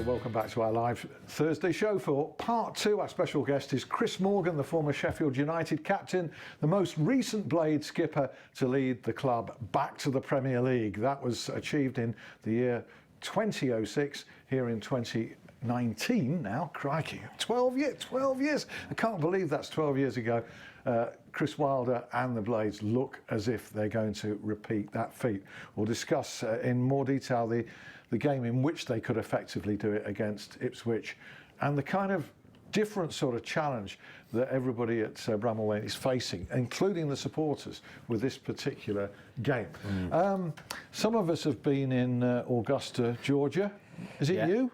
welcome back to our live Thursday show. For part two, our special guest is Chris Morgan, the former Sheffield United captain, the most recent Blade skipper to lead the club back to the Premier League. That was achieved in the year 2006, here in 2019 now. Crikey, 12 years. I can't believe that's 12 years ago. Chris Wilder and the Blades look as if they're going to repeat that feat. We'll discuss in more detail the game in which they could effectively do it against Ipswich, and the kind of different sort of challenge that everybody at Bramall Lane is facing, including the supporters, with this particular game. Some of us have been in Augusta, Georgia. Is it you?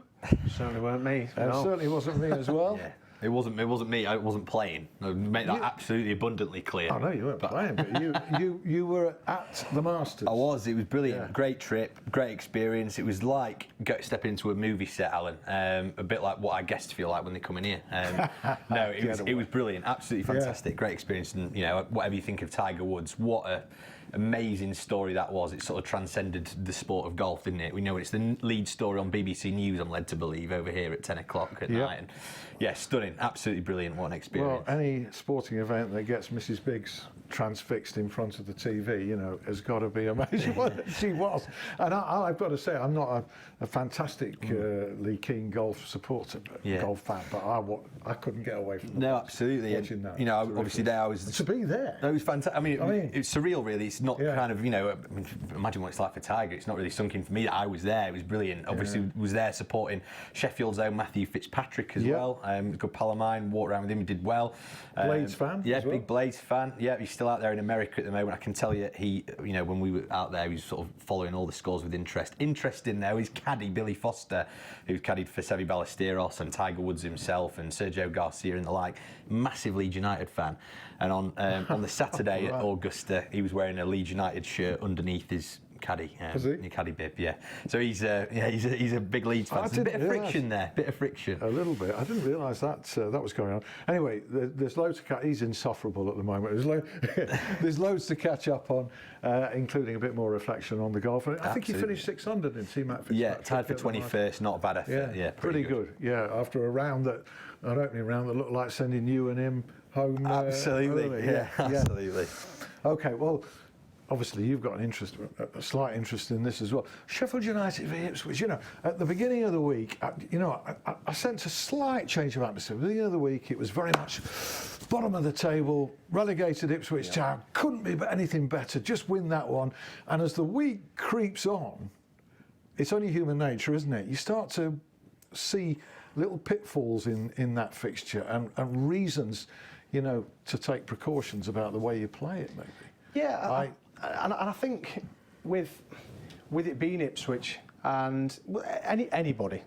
Certainly weren't me. No. It certainly wasn't me as well. It wasn't me. I wasn't playing. I make that absolutely abundantly clear. Oh no, you weren't playing, but you were at the Masters. I was. It was brilliant. Yeah. Great trip, great experience. It was like stepping into a movie set, Alan. A bit like what our guests feel like when they come in here. No, it was brilliant. Absolutely fantastic. Great experience. And whatever you think of Tiger Woods, what a amazing story that was. It sort of transcended the sport of golf, didn't it? We know it's the lead story on BBC News, I'm led to believe, over here at 10 o'clock at night. And yeah, stunning, absolutely brilliant. What an experience. Well, any sporting event that gets Mrs. Biggs transfixed in front of the TV, has got to be amazing. She was. And I've got to say, I'm not a fantastically keen golf supporter, golf fan, but I couldn't get away from absolutely. Watching that. Obviously there I was... To be there. That was fantastic. I mean, it's surreal, really. It's not kind of, imagine what it's like for Tiger. It's not really sunk in for me that I was there. It was brilliant. Obviously, was there supporting Sheffield's own Matthew Fitzpatrick as well. A good pal of mine, walked around with him, he did well. Blades fan? Yeah, as well. Big Blades fan. Yeah, he's still out there in America at the moment. I can tell you, he, when we were out there, he was sort of following all the scores with interest. Interesting, though, his caddy, Billy Foster, who's caddied for Seve Ballesteros and Tiger Woods himself and Sergio Garcia and the like, massive Leeds United fan. And on the Saturday at Augusta, he was wearing a Leeds United shirt underneath his caddy, caddy bib, So he's a big Leeds fan. There's a bit of friction there, A little bit. I didn't realise that was going on. Anyway, there's loads to he's insufferable at the moment. There's loads to catch up on, including a bit more reflection on the golf. And I think he finished 6 under, didn't he, Matt Fitzpatrick? Yeah, tied for 21st, not a bad effort. Yeah, pretty good. Yeah, after an opening round that looked like sending you and him home. Absolutely, absolutely. Okay, well, obviously you've got a slight interest in this as well. Sheffield United v Ipswich, at the beginning of the week, I sensed a slight change of atmosphere. At the beginning of the week, it was very much bottom of the table, relegated Ipswich Town, couldn't be anything better, just win that one. And as the week creeps on, it's only human nature, isn't it? You start to see little pitfalls in that fixture and reasons, to take precautions about the way you play it, maybe. Yeah, and I think with it being Ipswich and anybody,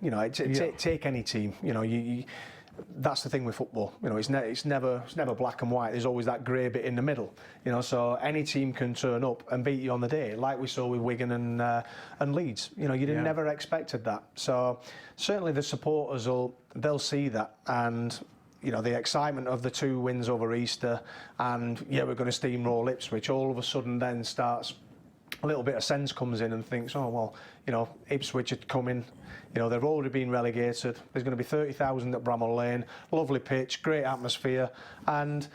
take any team, that's the thing with football. It's never black and white. There's always that grey bit in the middle. So any team can turn up and beat you on the day, like we saw with Wigan and Leeds. Never expected that. So certainly the supporters they'll see that, and the excitement of the 2 wins over Easter, and we're going to steamroll Ipswich. All of a sudden, then starts a little bit of sense comes in and thinks, oh well, Ipswich had come in. They've already been relegated. There's going to be 30,000 at Bramall Lane. Lovely pitch, great atmosphere, and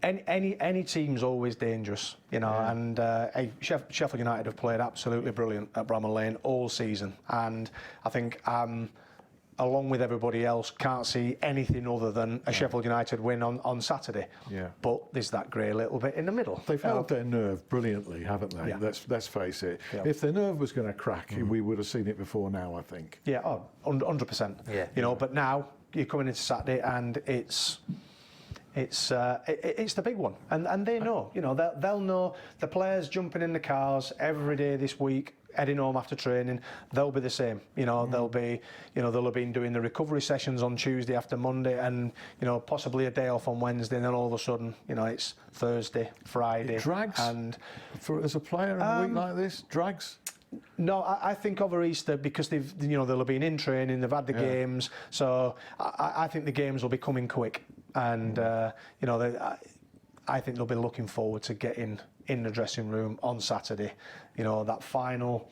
any team's always dangerous. And Sheffield United have played absolutely brilliant at Bramall Lane all season, and I think along with everybody else, can't see anything other than a Sheffield United win on Saturday. Yeah. But there's that grey little bit in the middle. They've held their nerve brilliantly, haven't they? Yeah. Let's face it. Yeah. If their nerve was going to crack, we would have seen it before now, I think. Yeah, 100%. Yeah. But now you're coming into Saturday and it's the big one, and they know. They'll know. The players jumping in the cars every day this week, heading home after training, they'll be the same. They'll have been doing the recovery sessions on Tuesday after Monday, and possibly a day off on Wednesday, and then all of a sudden, it's Thursday, Friday. It drags. And as a player in a week like this, drags. No, I think over Easter, because they'll have been in training, they've had the games, so I think the games will be coming quick, and I think they'll be looking forward to getting in the dressing room on Saturday. That final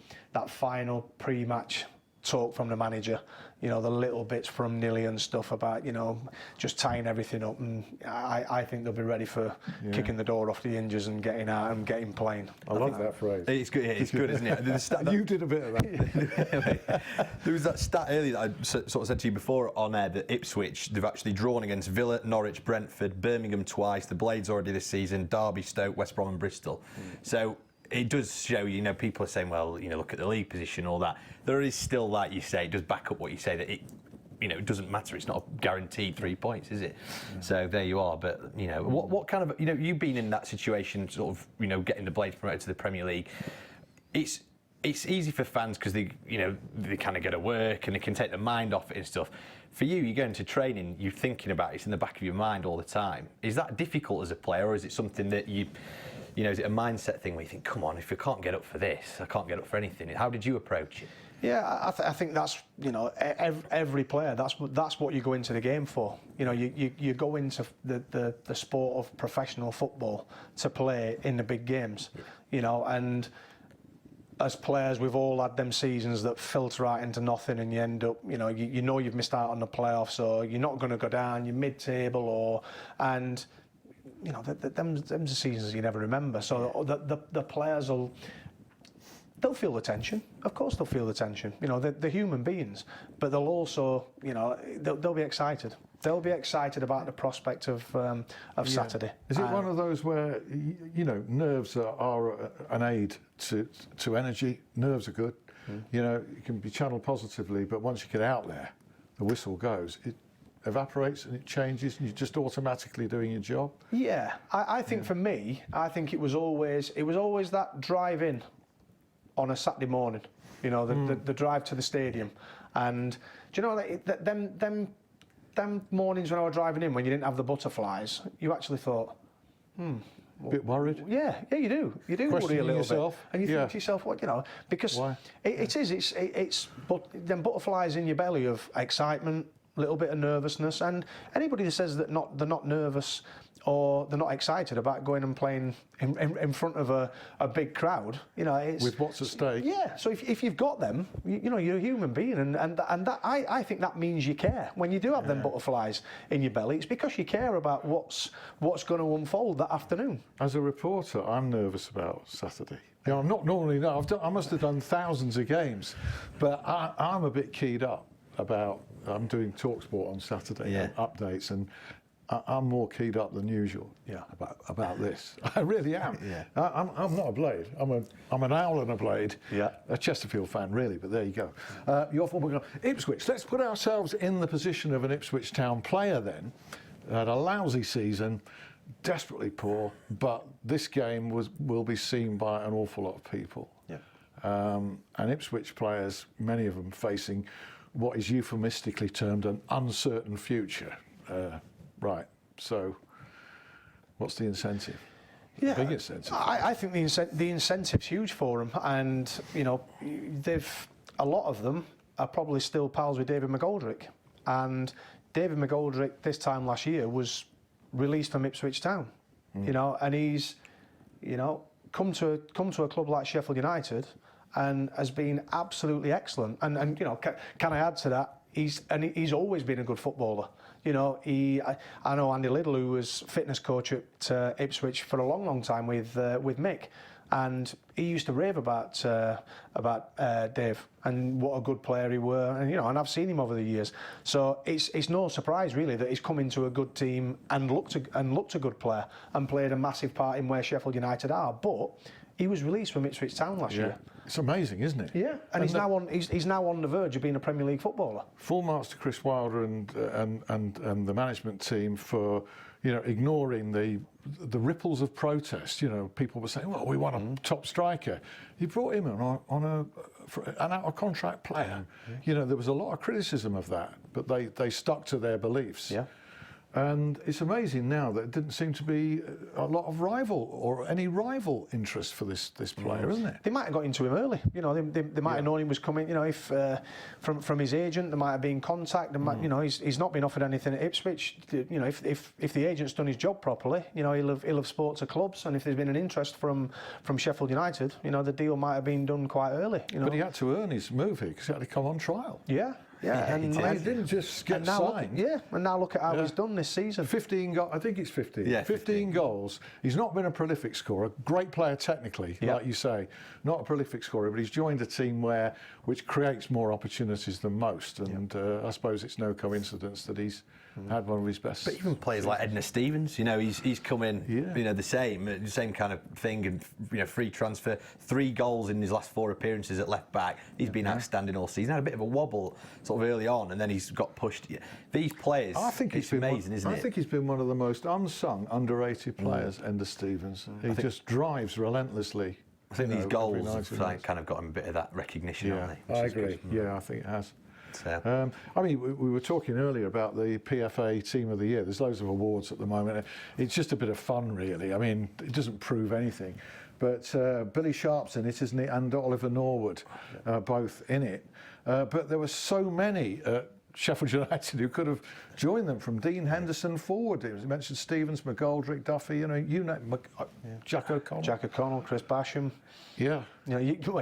pre-match talk from the manager, you know, the little bits from Nilly and stuff about, you know, just tying everything up, and I think they'll be ready for kicking the door off the hinges and getting out and getting playing. I love that phrase. It's good, it's good, isn't it? You did a bit of that. There was that stat earlier that I sort of said to you before on air, that Ipswich, they've actually drawn against Villa, Norwich, Brentford, Birmingham twice, the Blades already this season, Derby, Stoke, West Brom and Bristol. So it does show, you know, people are saying, well, you know, look at the league position, all that. There is still, like you say, it does back up what you say, that it, you know, it doesn't matter. It's not a guaranteed 3 points, is it? So there you are. But, you know, what kind of, you know, you've been in that situation, sort of, you know, getting the Blades promoted to the Premier League. It's easy for fans because they, you know, they kind of go to work and they can take their mind off it and stuff. For you, you go into training, you're thinking about it, it's in the back of your mind all the time. Is that difficult as a player, or is it something that you know, is it a mindset thing where you think, come on, if I can't get up for this, I can't get up for anything? How did you approach it? Yeah, I think that's, you know, every player, that's what you go into the game for. You know, you go into the sport of professional football to play in the big games, you know, and as players, we've all had them seasons that filter out into nothing, and you end up, you know, you know you've missed out on the playoffs, or you're not going to go down, you're mid-table, and you know, them seasons you never remember. So the players they'll feel the tension. Of course they'll feel the tension. You know, they're human beings, but they'll also, you know, they'll be excited. They'll be excited about the prospect of Saturday. Is it one of those where, you know, nerves are an aid to energy? Nerves are good. You know, it can be channeled positively, but once you get out there, the whistle goes. It evaporates and it changes, and you're just automatically doing your job. Yeah, I think for me, I think it was always that drive in on a Saturday morning. You know, the drive to the stadium, and do you know them mornings when I was driving in, when you didn't have the butterflies, you actually thought, a bit worried. Yeah, you do worry a little yourself. bit, and you think to yourself, what, you know, because it's them butterflies in your belly of excitement, a little bit of nervousness, and anybody that says that they're not nervous or they're not excited about going and playing in front of a big crowd, you know, it's with what's at stake. Yeah, so if you've got them, you know, you're a human being, and that I think that means you care. When you do have them butterflies in your belly, it's because you care about what's going to unfold that afternoon. As a reporter, I'm nervous about Saturday. You know, I'm not normally. No, I must have done thousands of games, but I'm a bit keyed up about. I'm doing TalkSport on Saturday, and updates, and I'm more keyed up than usual. About this. I really am. I'm not a Blade. I'm an owl and a Blade. A Chesterfield fan, really. But there you go. Your former Ipswich. Let's put ourselves in the position of an Ipswich Town player then. Had a lousy season, desperately poor, but this game will be seen by an awful lot of people. And Ipswich players, many of them facing what is euphemistically termed an uncertain future. Right, so what's the incentive? The big incentive? I think the incentive's huge for them, and, you know, a lot of them are probably still pals with David McGoldrick, and David McGoldrick this time last year was released from Ipswich Town, you know, and he's, you know, come to a club like Sheffield United and has been absolutely excellent, and you know, can I add to that? He's always been a good footballer. You know, I know Andy Liddell, who was fitness coach at Ipswich for a long time with Mick, and he used to rave about Dave and what a good player he were, and you know, and I've seen him over the years. So it's no surprise really that he's come into a good team and looked a good player and played a massive part in where Sheffield United are. But he was released from Ipswich Town last year. It's amazing, isn't it? Yeah, and he's now on the verge of being a Premier League footballer. Full marks to Chris Wilder and the management team for, you know, ignoring the ripples of protest. You know, people were saying, well, we want a top striker. He brought him on an out of contract player. You know, there was a lot of criticism of that, but they stuck to their beliefs. And it's amazing now that it didn't seem to be a lot of rival or any rival interest for this player, isn't it? They might have got into him early. You know, they might have known he was coming. You know, if from his agent, there might have been contact. You know, he's not been offered anything at Ipswich. You know, if the agent's done his job properly, you know, he'll have spoke to clubs, and if there's been an interest from Sheffield United, you know, the deal might have been done quite early. You know, but he had to earn his move here because he had to come on trial. Yeah, and he didn't just get signed. And now look at how he's done this season. 15 goals, I think it's 15. Yeah, 15 goals. He's not been a prolific scorer. Great player technically, like you say. Not a prolific scorer, but he's joined a team which creates more opportunities than most. And I suppose it's no coincidence that he's had one of his best. But even players like Edna Stevens, you know, he's come in, you know, the same kind of thing, and you know, free transfer, 3 goals in his last 4 appearances at left back. He's been outstanding all season. Had a bit of a wobble sort of early on, and then he's got pushed. These players, I think it's amazing, isn't it? I think he's been one of the most unsung, underrated players, Enda Stevens. He just drives relentlessly. I think these goals have kind of got him a bit of that recognition, haven't they? I agree. Yeah, I think it has. I mean, we were talking earlier about the PFA Team of the Year. There's loads of awards at the moment. It's just a bit of fun, really. I mean, it doesn't prove anything. But Billy Sharp's in it, isn't he? And Oliver Norwood, both in it. But there were so many at Sheffield United who could have joined them, from Dean Henderson forward. You mentioned Stevens, McGoldrick, Duffy, you know, Jack O'Connell. Chris Basham. Yeah. You know, you could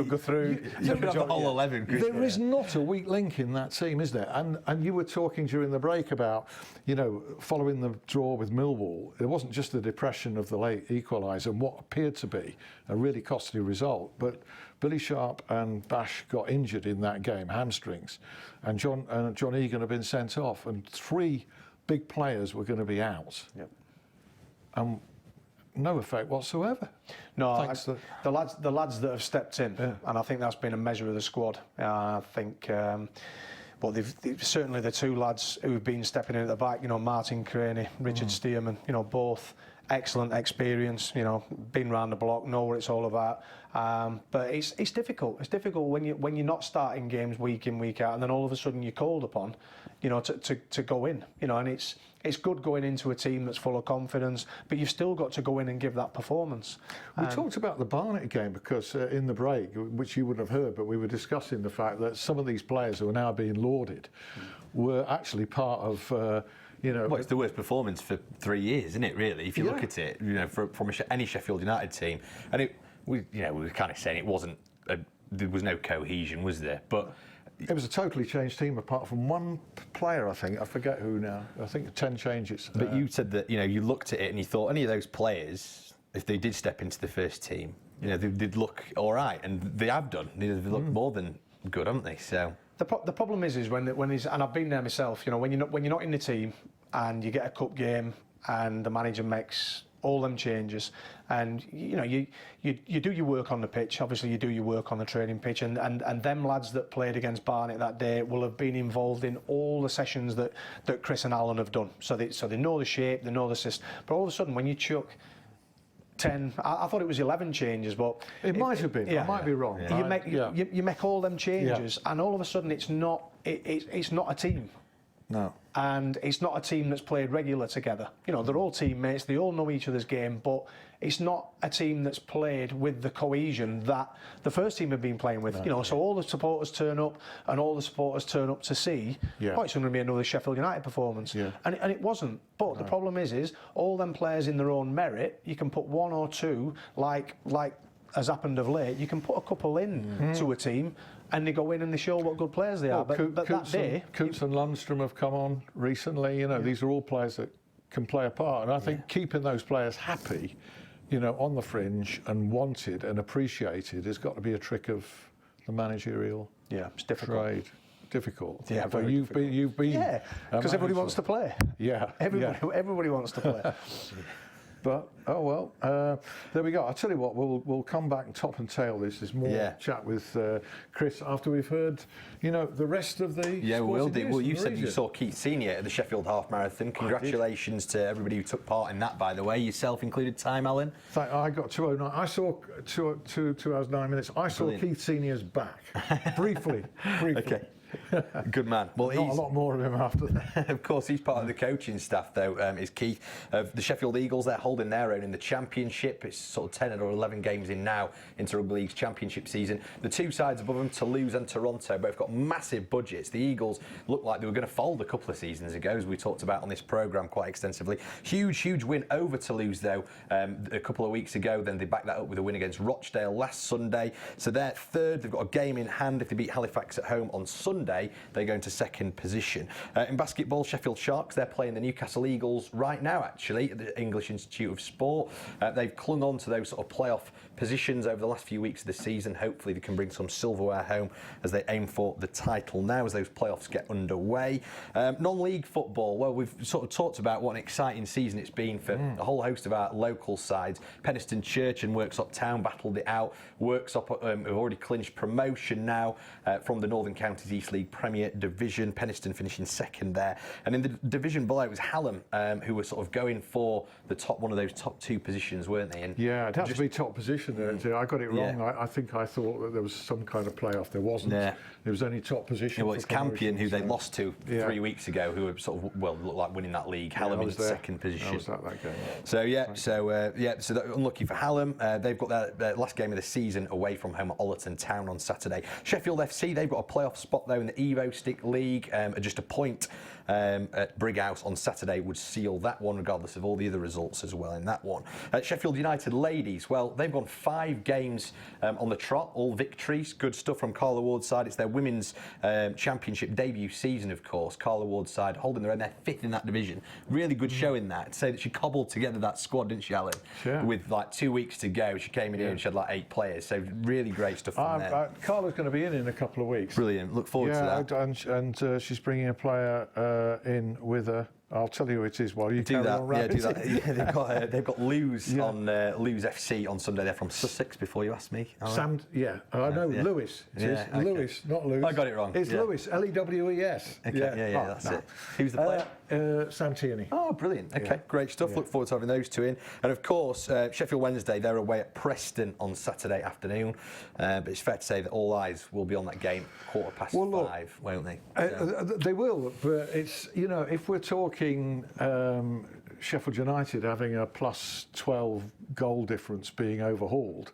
go through. You could have the whole 11. There is not a weak link in that team, is there? And you were talking during the break about, you know, following the draw with Millwall, it wasn't just the depression of the late equaliser and what appeared to be a really costly result, but Billy Sharp and Bash got injured in that game, hamstrings, and John Egan had been sent off, and 3 big players were going to be out. No effect whatsoever. No, the lads that have stepped in, and I think that's been a measure of the squad. I think, but they've certainly the 2 lads who've been stepping in at the back. You know, Martin Craney, Richard Stearman. You know, both excellent experience. You know, been round the block, know what it's all about. But it's difficult. It's difficult when you're not starting games week in, week out, and then all of a sudden you're called upon, you know, to go in. You know, and it's good going into a team that's full of confidence, but you've still got to go in and give that performance. We talked about the Barnet game because in the break, which you wouldn't have heard, but we were discussing the fact that some of these players who are now being lauded were actually part of. You know, well, it's the worst performance for 3 years, isn't it? Really, if you look at it, you know, from any Sheffield United team, and we were kind of saying it wasn't. There was no cohesion, was there? But it was a totally changed team, apart from one player. I think I forget who now. I think 10 changes. But you said that, you know, you looked at it and you thought any of those players, if they did step into the first team, you know, they'd look all right, and they have done. They've looked more than good, haven't they? So. The problem is when he's, and I've been there myself. You know, when you're not in the team and you get a cup game and the manager makes all them changes, and you know you do your work on the pitch. Obviously, you do your work on the training pitch, and them lads that played against Barnet that day will have been involved in all the sessions that Chris and Alan have done. So they know the shape, they know the system. But all of a sudden, when you chuck 10, I thought it was 11 changes, but it might have been. I might be wrong. Yeah. You make all them changes, and all of a sudden it's not a team. No. And it's not a team that's played regular together. You know, they're all teammates, they all know each other's game, but it's not a team that's played with the cohesion that the first team have been playing with. No, you know, so all the supporters turn up, and all the supporters turn up to see, oh, it's going to be another Sheffield United performance. Yeah. And it wasn't. But the problem is all them players in their own merit, you can put 1 or 2, like has happened of late, you can put a couple in to a team, and they go in and they show what good players they are. But that day, Coots and Lundstrom have come on recently. You know, these are all players that can play a part, and I think keeping those players happy, you know, on the fringe and wanted and appreciated has got to be a trick of the managerial it's difficult. trade. Difficult. Yeah, but you've been. Yeah, because everybody wants to play. Yeah, everybody wants to play. But oh well, there we go. I'll tell you what, we'll come back and top and tail this. There's more chat with Chris after we've heard, you know, the rest of the. Yeah, we'll do. Well, you said you saw Keith Senior at the Sheffield Half Marathon. Congratulations to everybody who took part in that, by the way, yourself included. Time, Alan. I got 2:09. I saw 2 hours 9 minutes. I saw Keith Senior's back briefly. Okay. Good man. Well, Not a lot more of him after that. Of course, he's part of the coaching staff, though, is Keith. The Sheffield Eagles, they're holding their own in the Championship. It's sort of 10 or 11 games in now into Rugby League's Championship season. The two sides above them, Toulouse and Toronto, both got massive budgets. The Eagles looked like they were going to fold a couple of seasons ago, as we talked about on this programme quite extensively. Huge win over Toulouse, though, a couple of weeks ago. Then they backed that up with a win against Rochdale last Sunday. So they're third. They've got a game in hand. If they beat Halifax at home on Sunday, they go into second position. In basketball, Sheffield Sharks, they're playing the Newcastle Eagles right now, actually, at the English Institute of Sport. They've clung on to those sort of playoff positions over the last few weeks of the season. Hopefully they can bring some silverware home as they aim for the title now as those playoffs get underway. Non-league football, well, we've sort of talked about what an exciting season it's been for a whole host of our local sides. Penistone Church and Worksop Town battled it out. Worksop have already clinched promotion now from the Northern Counties East League Premier Division. Penistone finishing second there. And in the division below, it was Hallam who were sort of going for the one of those top two positions, weren't they? And yeah, it had to be top position there. I got it wrong. Yeah. I think I thought that there was some kind of playoff. There wasn't. Yeah. There was only top position. Yeah, well, it's Campion, who they lost to Yeah. 3 weeks ago, who were sort of, well, looked like winning that league. Hallam in second position. I was at that game. So unlucky for Hallam. They've got their last game of the season away from home at Ollerton Town on Saturday. Sheffield FC, they've got a playoff spot though in the Evo Stick League. Just a point at Brighouse on Saturday would seal that one, regardless of all the other results as well in that one. Sheffield United ladies, well, they've gone 5 games on the trot, all victories. Good stuff from Carla Ward's side. It's their women's championship debut season, of course. Carla Ward's side holding their own. They're 5th in that division. Really good showing that. To say that she cobbled together that squad, didn't she, Alan? Sure. With like 2 weeks to go, she came in here and she had like 8 players. So really great stuff from there. Carla's going to be in a couple of weeks. Brilliant. Look forward to that. And she's bringing a player in with her. I'll tell you who it is while you do carry that. on Yeah, rapping. do that. They've got Lewes on Lewes FC on Sunday. They're from Sussex. Before you ask me, Sam, I know Lewis. It is okay. Lewis, not Lewis. I got it wrong. It's Lewis, Lewes. Okay, that's it. Who's the player? Sam Tierney. Oh, brilliant. Okay, great stuff. Yeah. Look forward to having those two in. And of course, Sheffield Wednesday, they're away at Preston on Saturday afternoon. But it's fair to say that all eyes will be on that game 5:15, won't they? They will, but it's, if we're talking Sheffield United having a plus 12 goal difference being overhauled,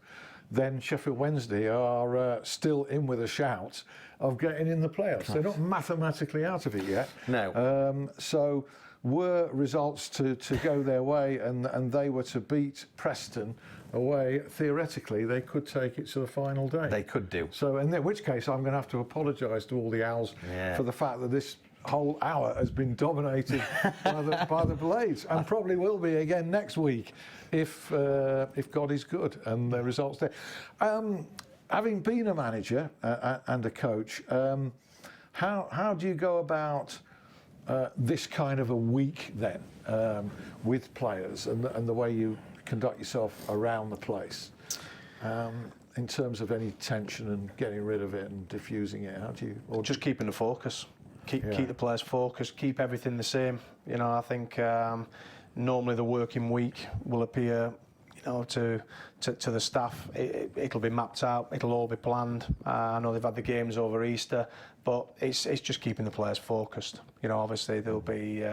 then Sheffield Wednesday are still in with a shout of getting in the playoffs. They're not mathematically out of it yet. No. So were results to go their way and they were to beat Preston away, theoretically they could take it to the final day. They could do. So in which case I'm going to have to apologise to all the Owls for the fact that this whole hour has been dominated by the Blades, and probably will be again next week if God is good and the results there. Having been a manager and a coach, how do you go about this kind of a week then with players and the way you conduct yourself around the place? In terms of any tension and getting rid of it and diffusing it, how do you? Or just keeping the focus, keep the players focused, keep everything the same. I think normally the working week will appear, to the staff. It'll be mapped out. It'll all be planned. I know they've had the games over Easter, but it's just keeping the players focused. Obviously there'll be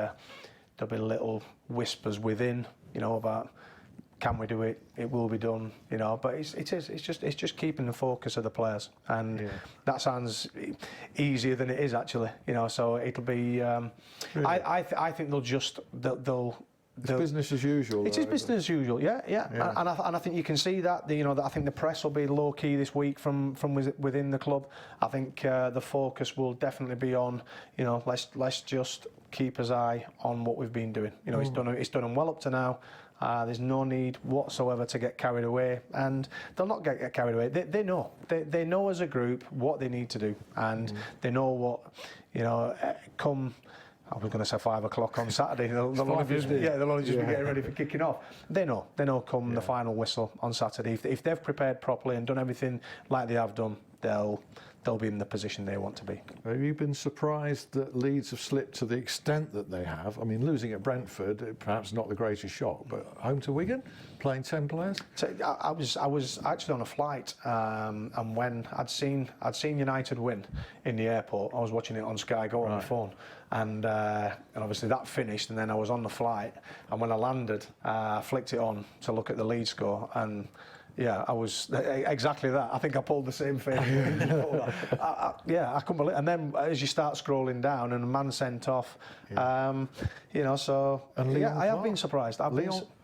little whispers within, about. Can we do it? It will be done, But it's just keeping the focus of the players, and that sounds easier than it is actually, So it'll be. Really? I think they'll. It's business as usual. It is business as usual, yeah. And I think you can see that. That I think the press will be low key this week from within the club. I think the focus will definitely be on, let's just keep his eye on what we've been doing. He's done them well up to now. There's no need whatsoever to get carried away, and they'll not get carried away. They know. They know as a group what they need to do, and they know what, come. I was going to say 5 o'clock on Saturday. They'll only just be getting ready for kicking off. They know come the final whistle on Saturday. If they've prepared properly and done everything like they have done, they'll they'll be in the position they want to be. Have you been surprised that Leeds have slipped to the extent that they have? I mean, losing at Brentford, perhaps not the greatest shock, but home to Wigan, playing 10 players? So I was actually on a flight, and when I'd seen United win in the airport, I was watching it on Sky Go on my phone, and obviously that finished, and then I was on the flight, and when I landed, I flicked it on to look at the Leeds score, and yeah, I was exactly that. I think I pulled the same thing. I couldn't believe it. And then as you start scrolling down and a man sent off, so I have been surprised.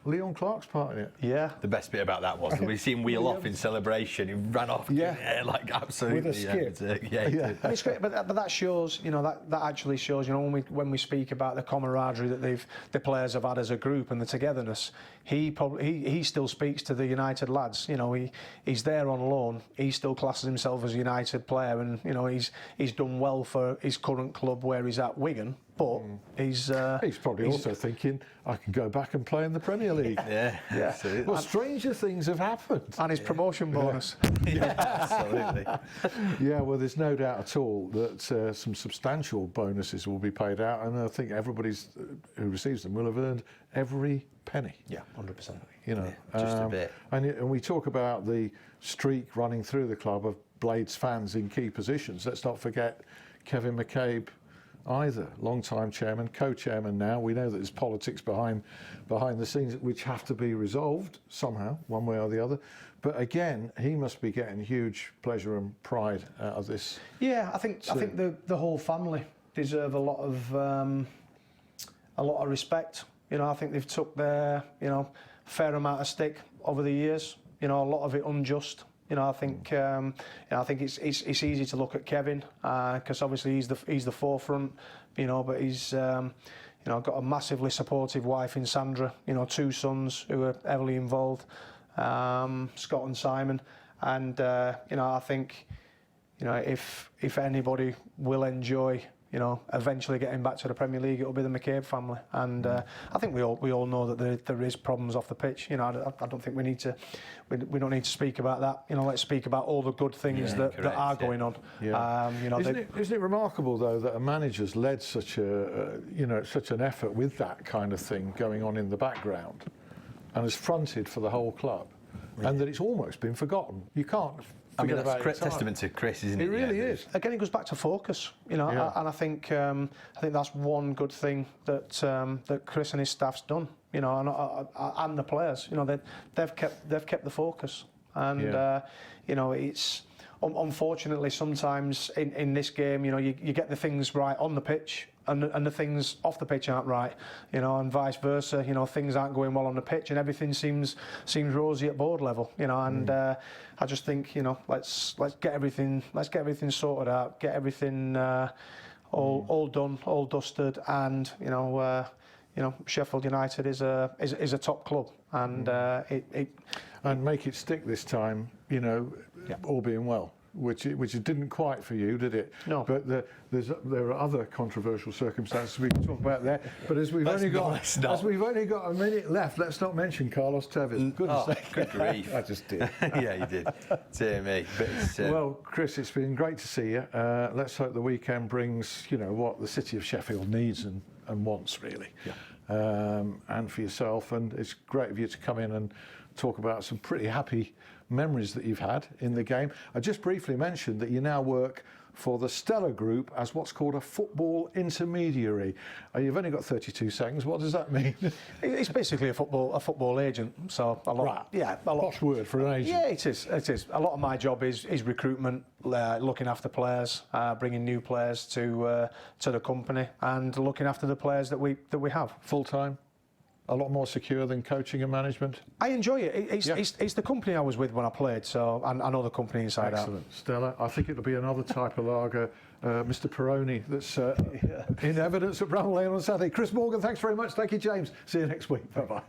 Leon Clark's part in it. Yeah. The best bit about that was we see him wheel off in celebration. He ran off, like absolutely. With a skip. Yeah. And it's great, but that shows, that actually shows, when we speak about the camaraderie that the players have had as a group and the togetherness. He still speaks to the United lads. He's there on loan. He still classes himself as a United player, and he's done well for his current club where he's at, Wigan. But he's probably also thinking, I can go back and play in the Premier League. Yeah. Well, stranger things have happened. And his promotion bonus. Yeah, absolutely. Yeah, well, there's no doubt at all that some substantial bonuses will be paid out, and I think everybody who receives them will have earned every penny. Yeah, 100%. Just a bit. And we talk about the streak running through the club of Blades fans in key positions. Let's not forget Kevin McCabe either, long-time chairman, co-chairman now. We know that there's politics behind the scenes which have to be resolved somehow, one way or the other. But again, he must be getting huge pleasure and pride out of this. Yeah, I think the whole family deserve a lot of respect. I think they've took their fair amount of stick over the years. A lot of it unjust. I think it's easy to look at Kevin because obviously he's the forefront, but he's got a massively supportive wife in Sandra, 2 sons who are heavily involved, Scott and Simon, and I think if anybody will enjoy eventually getting back to the Premier League, it'll be the McCabe family, and I think we all know that there is problems off the pitch. I don't think we don't need to speak about that. Let's speak about all the good things that are going on. Yeah. Isn't it remarkable though that a manager's led such an effort with that kind of thing going on in the background, and has fronted for the whole club, and that it's almost been forgotten. You can't. That's testament to Chris, isn't it? It really is. Again, it goes back to focus, and I think that's one good thing that Chris and his staff's done, and the players, they've kept the focus, and it's unfortunately sometimes in this game, you get the things right on the pitch. And the things off the pitch aren't right, and vice versa. Things aren't going well on the pitch, and everything seems rosy at board level. And I just think, let's get everything sorted out, get everything all done, all dusted, and Sheffield United is a top club, and and make it stick this time. All being well. Which it didn't quite for you, did it? No. But there are other controversial circumstances we can talk about there. But as we've only got a minute left, let's not mention Carlos Tevez. Goodness sake. Good grief. I just did. Yeah, you did. Dear me. But well, Chris, it's been great to see you. Let's hope the weekend brings, what the city of Sheffield needs and wants, really. Yeah. And for yourself. And it's great of you to come in and talk about some pretty happy memories that you've had in the game. I just briefly mentioned that you now work for the Stella Group as what's called a football intermediary. You've only got 32 seconds. What does that mean? It's basically a football agent. So a lot. Right. Yeah, posh word for an agent. Yeah, it is. It is. A lot of my job is recruitment, looking after players, bringing new players to the company, and looking after the players that we have. Full time. A lot more secure than coaching and management? I enjoy it. It's the company I was with when I played, so I know the company inside out. Excellent. Stella, I think it'll be another type of lager, Mr. Peroni, that's in evidence at Bramall Lane on Saturday. Chris Morgan, thanks very much. Thank you, James. See you next week. Bye-bye.